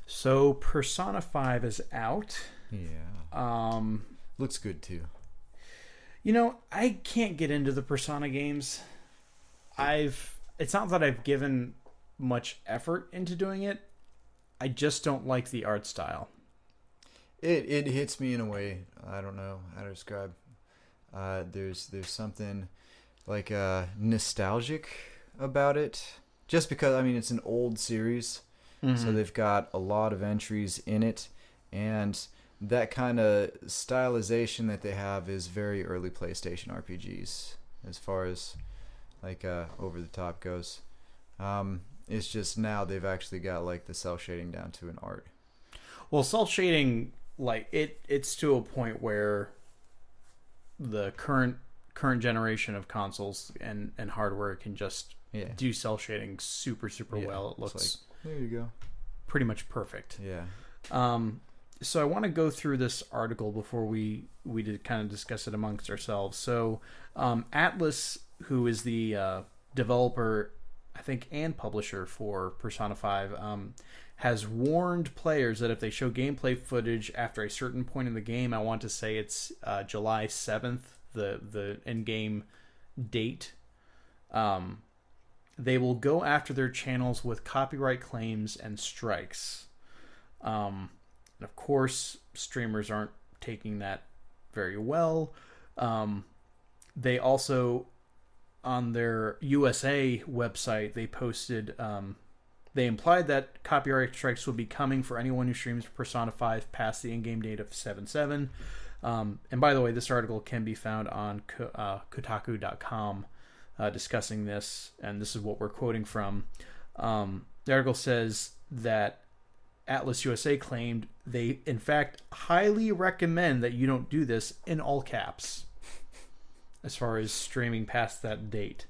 So Persona 5 is out. Yeah. Looks good too. I can't get into the Persona games. It's not that I've given much effort into doing it. I just don't like the art style. It hits me in a way I don't know how to describe. There's something like nostalgic about it, just because it's an old series, so they've got a lot of entries in it, and that kind of stylization that they have is very early PlayStation RPGs as far as like over the top goes. It's just now they've actually got like the cell shading down to an art. Well, cell shading, like it's to a point where the current generation of consoles and hardware can just do cell shading super well. It looks like, there you go, pretty much perfect. Yeah. So I want to go through this article before we did kind of discuss it amongst ourselves. So Atlas, who is the developer, I think, and publisher for Persona 5, has warned players that if they show gameplay footage after a certain point in the game, I want to say it's July 7th, the in-game date, they will go after their channels with copyright claims and strikes. Of course, streamers aren't taking that very well. They also, on their USA website, they posted, they implied that copyright strikes will be coming for anyone who streams Persona 5 past the in-game date of 7/7. And by the way, this article can be found on Kotaku.com discussing this, and this is what we're quoting from. The article says that Atlas USA claimed they, in fact, highly recommend that you don't do this, in all caps, as far as streaming past that date.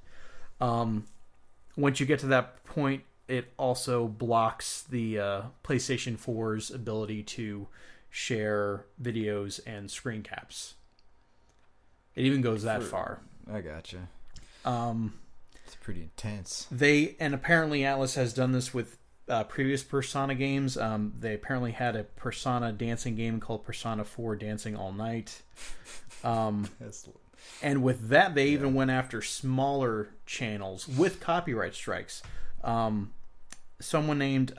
Once you get to that point, it also blocks the PlayStation 4's ability to share videos and screen caps. It even goes that far. I gotcha. It's pretty intense. And apparently Atlas has done this with previous Persona games. They apparently had a Persona dancing game called Persona 4 Dancing All Night. And with that, they even went after smaller channels with copyright strikes. Someone named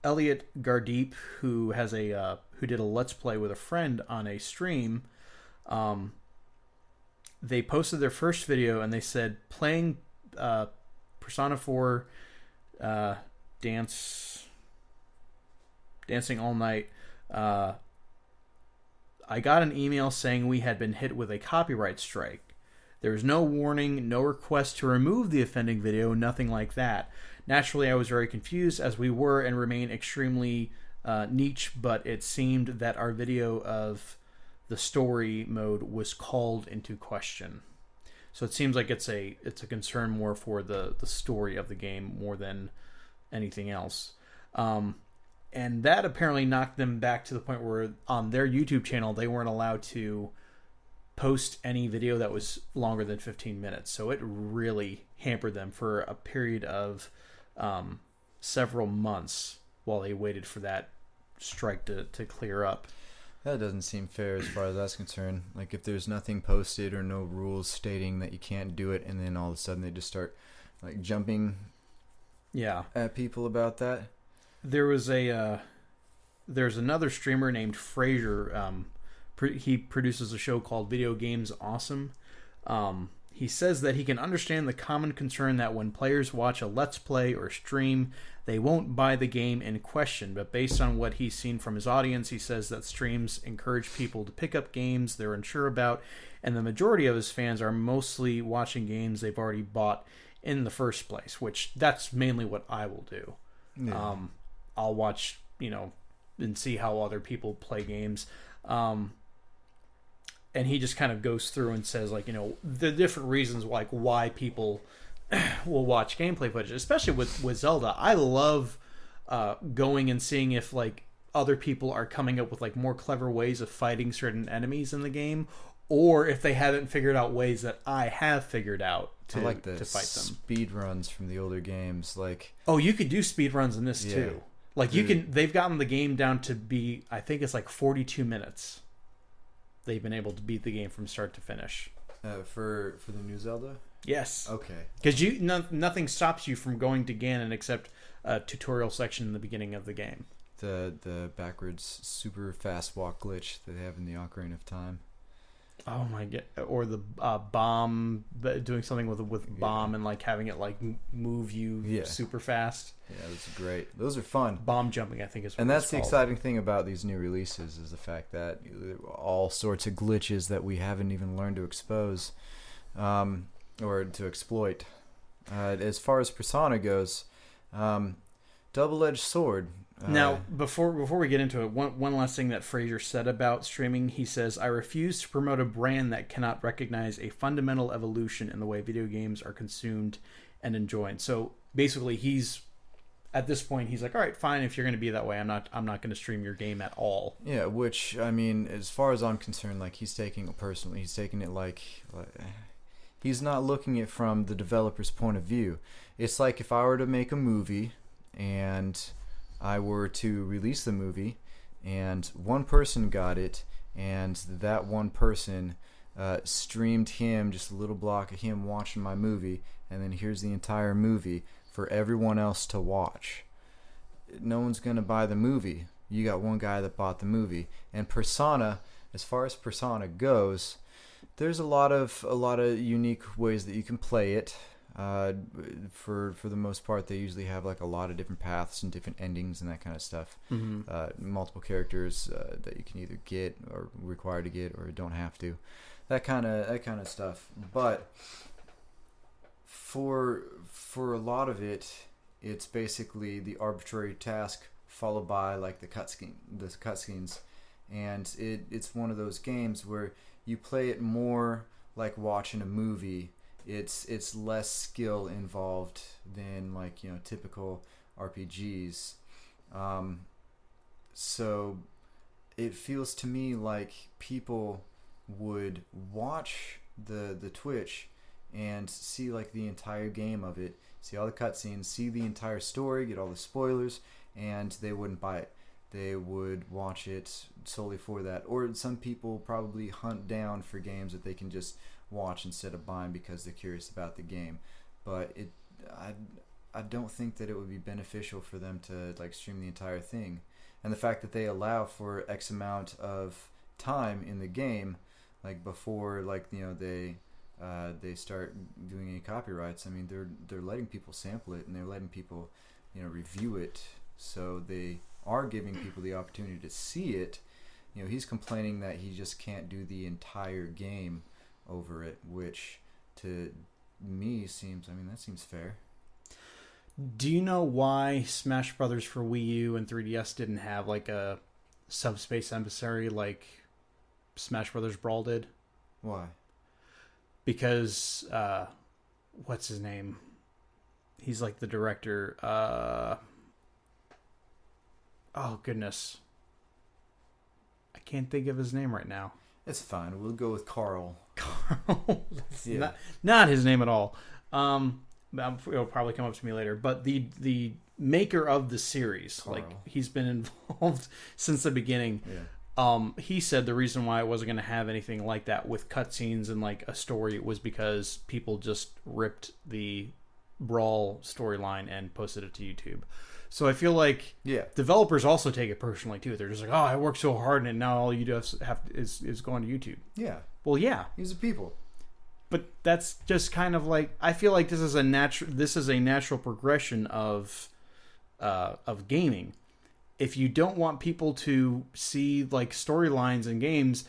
Elliot Gardeep, who has who did a Let's Play with a friend on a stream, they posted their first video and they said, playing Persona 4 Dancing All Night, I got an email saying we had been hit with a copyright strike. There was no warning, no request to remove the offending video, nothing like that. Naturally, I was very confused, as we were and remain extremely niche, but it seemed that our video of the story mode was called into question. So it seems like it's a concern more for the story of the game more than anything else. And that apparently knocked them back to the point where on their YouTube channel they weren't allowed to post any video that was longer than 15 minutes. So it really hampered them for a period of several months while they waited for that strike to clear up. That doesn't seem fair as far as that's concerned. Like, if there's nothing posted or no rules stating that you can't do it, and then all of a sudden they just start like jumping at people about that. There's another streamer named Fraser. He produces a show called Video Games Awesome. He says that he can understand the common concern that when players watch a Let's Play or stream, they won't buy the game in question. But based on what he's seen from his audience, he says that streams encourage people to pick up games they're unsure about, and the majority of his fans are mostly watching games they've already bought in the first place, which that's mainly what I will do. Yeah. I'll watch, and see how other people play games. And he just kind of goes through and says, like, the different reasons, like, why people will watch gameplay footage, especially with Zelda. I love going and seeing if, like, other people are coming up with, like, more clever ways of fighting certain enemies in the game, or if they haven't figured out ways that I have figured out to I like the to fight them. Speed runs from the older games, like, oh, you could do speed runs in this too. Like they've gotten the game down to be, I think it's like 42 minutes. They've been able to beat the game from start to finish. For the new Zelda? Yes. Okay. Because nothing stops you from going to Ganon except a tutorial section in the beginning of the game. The backwards super fast walk glitch that they have in the Ocarina of Time. Oh my god! Or the bomb, doing something with bomb and like having it like move you super fast. Yeah, those are great. Those are fun. Bomb jumping, I think, is what and that's it's the called. Exciting thing about these new releases is the fact that all sorts of glitches that we haven't even learned to expose, or to exploit. As far as Persona goes, double-edged sword. Now, before we get into it, one last thing that Fraser said about streaming, he says, "I refuse to promote a brand that cannot recognize a fundamental evolution in the way video games are consumed and enjoyed." So basically, at this point, he's like, "All right, fine. If you're going to be that way, I'm not going to stream your game at all." Yeah, which I mean, as far as I'm concerned, like he's taking it personally. He's taking it like he's not looking at it from the developer's point of view. It's like if I were to make a movie and I were to release the movie and one person got it and that one person streamed him, just a little block of him watching my movie, and then here's the entire movie for everyone else to watch. No one's going to buy the movie. You got one guy that bought the movie. And Persona, as far as Persona goes, there's a lot of unique ways that you can play it. For the most part, they usually have like a lot of different paths and different endings and that kind of stuff. Mm-hmm. Multiple characters that you can either get or require to get or don't have to. That kind of stuff. But for a lot of it, it's basically the arbitrary task followed by like the cutscenes, and it's one of those games where you play it more like watching a movie. It's less skill involved than like typical RPGs. So it feels to me like people would watch the Twitch and see like the entire game of it, see all the cutscenes, see the entire story, get all the spoilers, and they wouldn't buy it. They would watch it solely for that. Or some people probably hunt down for games that they can just watch instead of buying because they're curious about the game. But I don't think that it would be beneficial for them to like stream the entire thing. And the fact that they allow for X amount of time in the game, like before they start doing any copyrights. I mean, they're letting people sample it and they're letting people review it, so they are giving people the opportunity to see it. He's complaining that he just can't do the entire game over it, which to me seems fair. Do you know why Smash Brothers for Wii U and 3DS didn't have like a subspace emissary like Smash Brothers Brawl did? Why? Because what's his name? He's like the director. Oh goodness, I can't think of his name right now. It's fine. We'll go with Carl. Carl. That's not his name at all. It'll probably come up to me later. But the maker of the series, Carl. like he's been involved since the beginning. Yeah. He said the reason why it wasn't going to have anything like that with cutscenes and like a story was because people just ripped the Brawl storyline and posted it to YouTube. So I feel like developers also take it personally too. They're just like, "Oh, I worked so hard, and now all you do is go on to YouTube." Yeah. Well, yeah. These are people. But that's just kind of like, I feel like this is a natural progression of gaming. If you don't want people to see like storylines in games,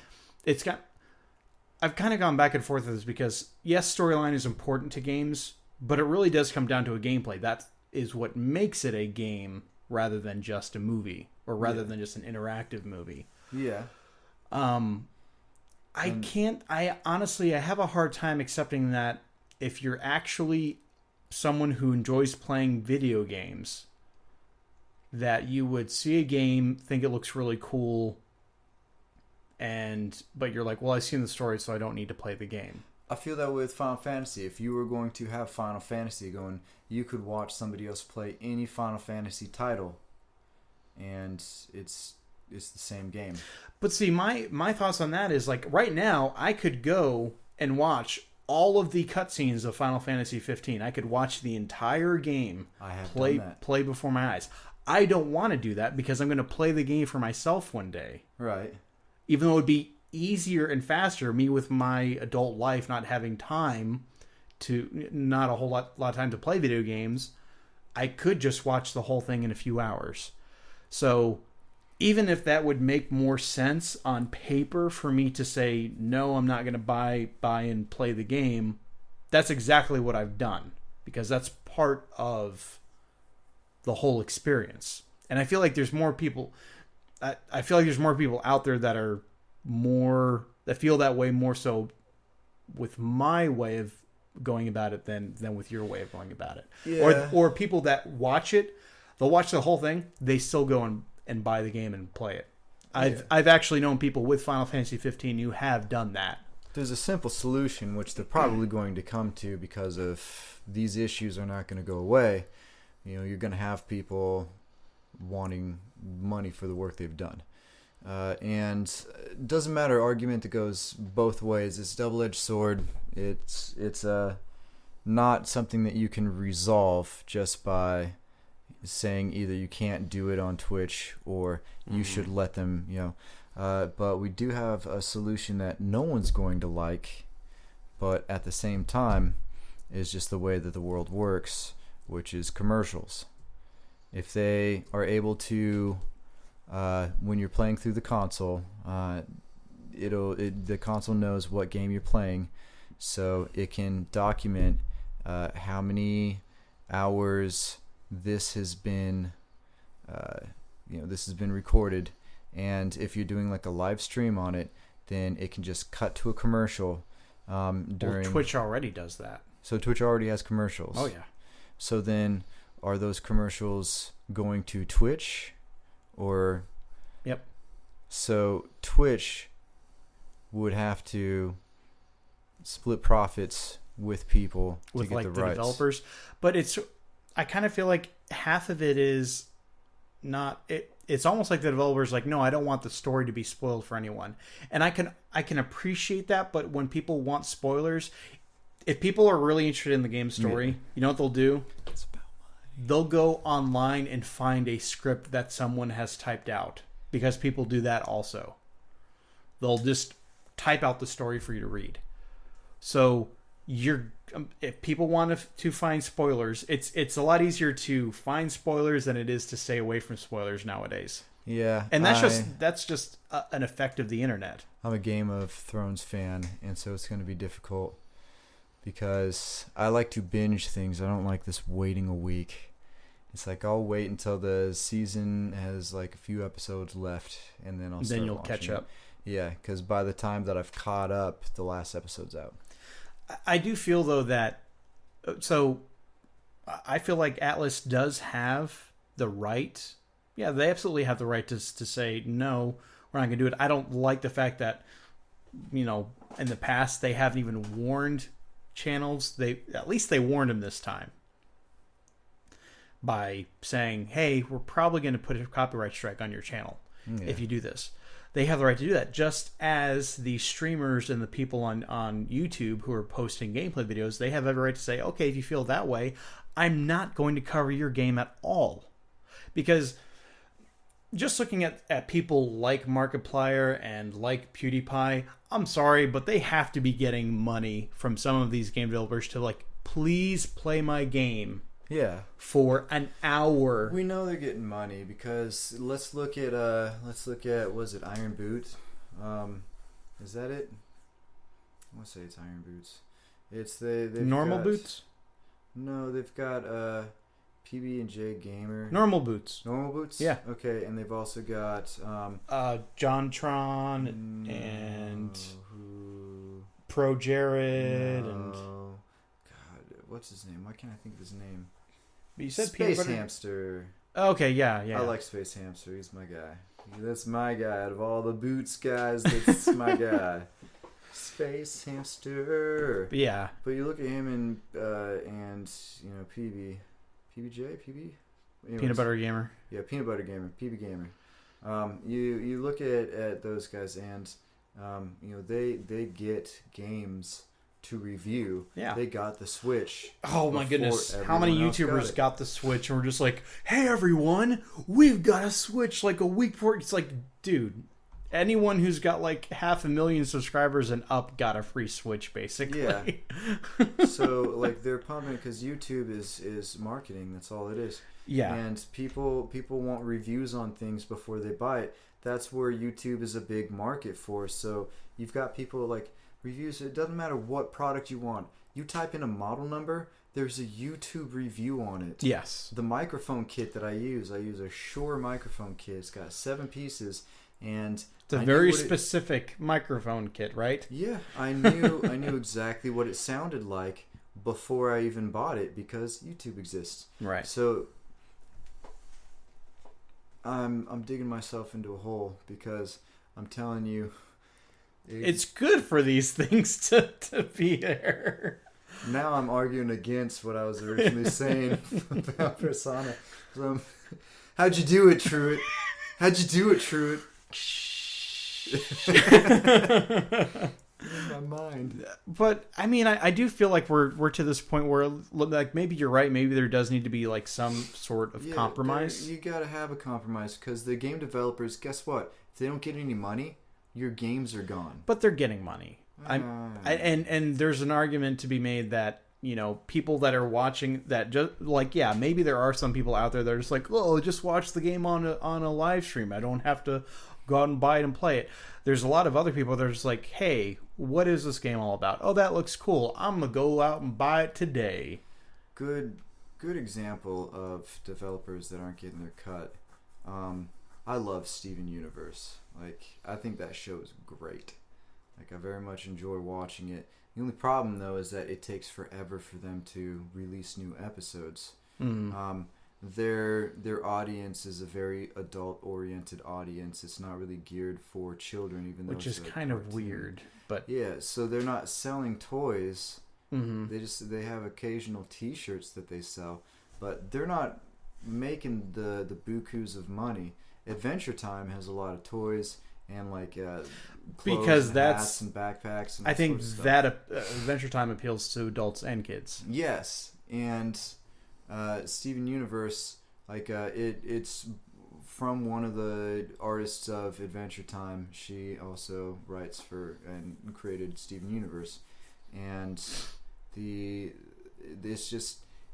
I've kind of gone back and forth with this because yes, storyline is important to games, but it really does come down to a gameplay. That is what makes it a game rather than just a movie or rather than just an interactive movie. Yeah. I honestly have a hard time accepting that if you're actually someone who enjoys playing video games, that you would see a game, think it looks really cool, but you're like, well, I've seen the story, so I don't need to play the game. I feel that with Final Fantasy. If you were going to have Final Fantasy going, you could watch somebody else play any Final Fantasy title and it's the same game. But see, my thoughts on that is like right now I could go and watch all of the cutscenes of Final Fantasy 15. I could watch the entire game I have done that. play before my eyes. I don't want to do that because I'm going to play the game for myself one day. Right. Even though it would be easier and faster, me with my adult life not having time to not a whole lot of time to play video games, I could just watch the whole thing in a few hours. So even if that would make more sense on paper for me to say no, I'm not going to buy and play the game, that's exactly what I've done because that's part of the whole experience. And I feel like there's more people I feel like there's more people out there that are more that feel that way more so with my way of going about it than with your way of going about it. Yeah. Or people that watch it, they'll watch the whole thing, they still go and buy the game and play it. I've actually known people with Final Fantasy 15 who have done that. There's a simple solution which they're probably going to come to because of these issues are not going to go away. You know, you're going to have people wanting money for the work they've done. And it doesn't matter, argument that goes both ways. It's a double-edged sword. It's not something that you can resolve just by saying either you can't do it on Twitch or you should let them, but we do have a solution that no one's going to like, but at the same time is just the way that the world works, which is commercials. If they are able to, when you're playing through the console, the console knows what game you're playing, so it can document how many hours this has been recorded, and if you're doing like a live stream on it, then it can just cut to a commercial during. Well, Twitch already does that. So Twitch already has commercials. Oh yeah. So then, are those commercials going to Twitch, or? Yep. So Twitch would have to split profits with people with to get like the rights. Developers, but I kind of feel like half of it is not it. It's almost like the developers like, no, I don't want the story to be spoiled for anyone, and I can appreciate that. But when people want spoilers, if people are really interested in the game story, you know what they'll do? It's about money. They'll go online and find a script that someone has typed out, because people do that also. They'll just type out the story for you to read. So if people want to find spoilers, it's a lot easier to find spoilers than it is to stay away from spoilers nowadays. Yeah, and that's just an effect of the internet. I'm a Game of Thrones fan, and so it's going to be difficult because I like to binge things. I don't like this waiting a week. It's like I'll wait until the season has like a few episodes left, and then you'll catch up. Yeah, because by the time that I've caught up, the last episode's out. I do feel though that I feel like Atlas does have the right. Yeah, they absolutely have the right to say no, we're not going to do it. I don't like the fact that in the past they haven't even warned channels. At least they warned them this time by saying, "Hey, we're probably going to put a copyright strike on your channel if you do this." They have the right to do that, just as the streamers and the people on YouTube who are posting gameplay videos, they have every right to say, okay, if you feel that way, I'm not going to cover your game at all. Because just looking at people like Markiplier and like PewDiePie, I'm sorry, but they have to be getting money from some of these game developers to like, please play my game. Yeah, for an hour. We know they're getting money because let's look at was it Iron Boots? Is that it? I want to say it's Iron Boots. It's they've Normal got, Boots? No, they've got PB&J Gamer. Normal Boots. Normal Boots? Yeah. Okay, and they've also got JonTron and Pro Jared and God, what's his name? Why can't I think of his name? But you said Space Hamster. Okay, yeah. I like Space Hamster. He's my guy. That's my guy. Out of all the Boots guys, that's my guy. Space Hamster. Yeah. But you look at him and PBJ. anyways, Peanut Butter Gamer. Yeah, Peanut Butter Gamer, PB Gamer. You look at those guys, and they get games to review. Yeah. They got the Switch. Oh my goodness. How many everyone else YouTubers got the Switch and were just like, hey everyone, we've got a Switch like a week before. It's like, dude, anyone who's got like 500,000 subscribers and up got a free Switch basically. Yeah. So like they're pumping because YouTube is marketing. That's all it is. Yeah. And people want reviews on things before they buy it. That's where YouTube is a big market for. So you've got people like reviews. It doesn't matter what product you want. You type in a model number, there's a YouTube review on it. Yes. The microphone kit that I use a Shure microphone kit. It's got 7 pieces, and it's a very specific microphone kit, right? Yeah, I knew exactly what it sounded like before I even bought it because YouTube exists. Right. So I'm digging myself into a hole because I'm telling you, it's good for these things to be there. Now I'm arguing against what I was originally saying about Persona. So, how'd you do it, Truett? How'd you do it, Truett? In my mind. But I mean, I do feel like we're to this point where like maybe you're right. Maybe there does need to be like some sort of compromise. You gotta have a compromise because the game developers, guess what? If they don't get any money, your games are gone. But they're getting money. And there's an argument to be made that, you know, people that are watching that just like, yeah, maybe there are some people out there that are just like, oh, just watch the game on a live stream. I don't have to go out and buy it and play it. There's a lot of other people that are just like, hey, what is this game all about? Oh, that looks cool. I'm gonna go out and buy it today. Good example of developers that aren't getting their cut. I love Steven Universe. Like, I think that show is great. Like, I very much enjoy watching it. The only problem, though, is that it takes forever for them to release new episodes. Mm. Their audience is a very adult-oriented audience. It's not really geared for children, even though which is kind of weird. But yeah, so they're not selling toys. Mm-hmm. They have occasional T-shirts that they sell, but they're not making the bukus of money. Adventure Time has a lot of toys and like clothes because and that's hats and backpacks. And I think sort of that Adventure Time appeals to adults and kids. Yes, and Steven Universe, like it's from one of the artists of Adventure Time. She also writes for and created Steven Universe, and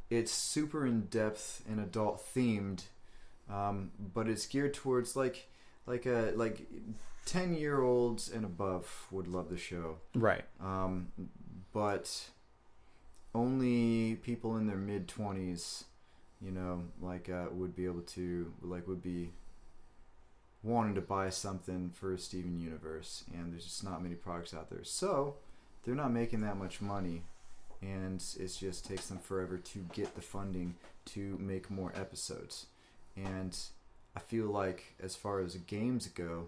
it's super in depth and adult themed, but it's geared towards like 10-year-olds and above would love the show, right? But only people in their mid-20s, would be able to would be wanting to buy something for Steven Universe, and there's just not many products out there, so they're not making that much money, and it just takes them forever to get the funding to make more episodes. And I feel like as far as games go,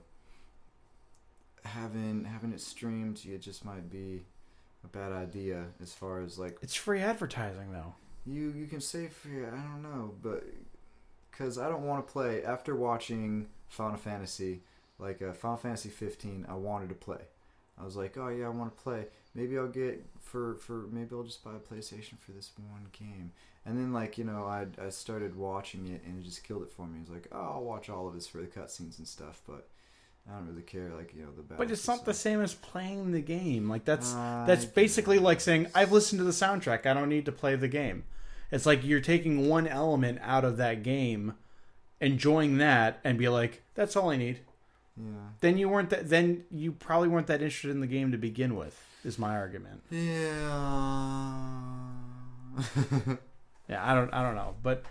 having it streamed, it just might be a bad idea. As far as like, it's free advertising though. You can say free, I don't know, but because I don't want to play after watching Final Fantasy, like Final Fantasy 15. I wanted to play. I was like, oh yeah, I want to play. Maybe I'll get maybe I'll just buy a PlayStation for this one game. And then I started watching it and it just killed it for me. It's like, oh, I'll watch all of this for the cutscenes and stuff, but I don't really care. The battle. But it's not the same as playing the game. Like that's basically like saying I've listened to the soundtrack. I don't need to play the game. It's like you're taking one element out of that game, enjoying that, and be like, that's all I need. Yeah. Then you probably weren't that interested in the game to begin with. Is my argument. Yeah. Yeah, I don't know, but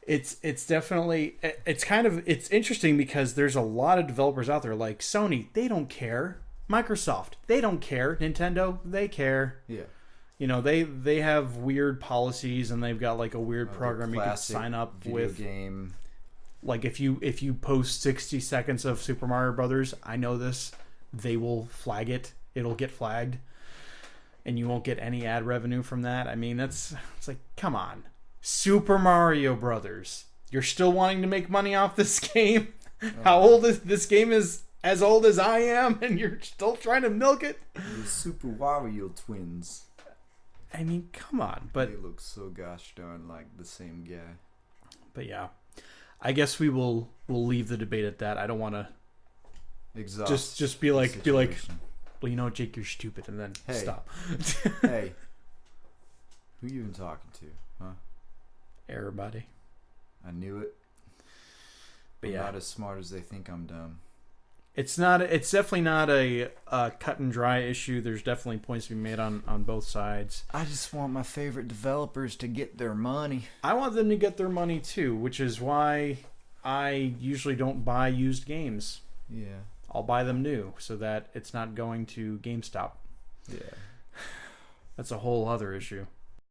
it's definitely it's interesting because there's a lot of developers out there like Sony, they don't care. Microsoft, they don't care. Nintendo, they care. Yeah. They have weird policies and they've got like a weird program you can sign up with. Game. Like if you post 60 seconds of Super Mario Brothers, I know this, they will flag it. It'll get flagged, and you won't get any ad revenue from that. I mean, it's like, come on. Super Mario Brothers. You're still wanting to make money off this game? How old is this game? Is as old as I am, and you're still trying to milk it? The Super Wario twins. I mean, come on. But they look so gosh darn like the same guy. But yeah, I guess we'll leave the debate at that. I don't want to just be like, well, you know, Jake, you're stupid, and then stop. Hey, who you even talking to, huh? Everybody. I knew it. But I'm not as smart as they think I'm dumb. It's definitely not a cut and dry issue. There's definitely points to be made on both sides. I just want my favorite developers to get their money. I want them to get their money too, which is why I usually don't buy used games. Yeah. I'll buy them new so that it's not going to GameStop. Yeah. That's a whole other issue.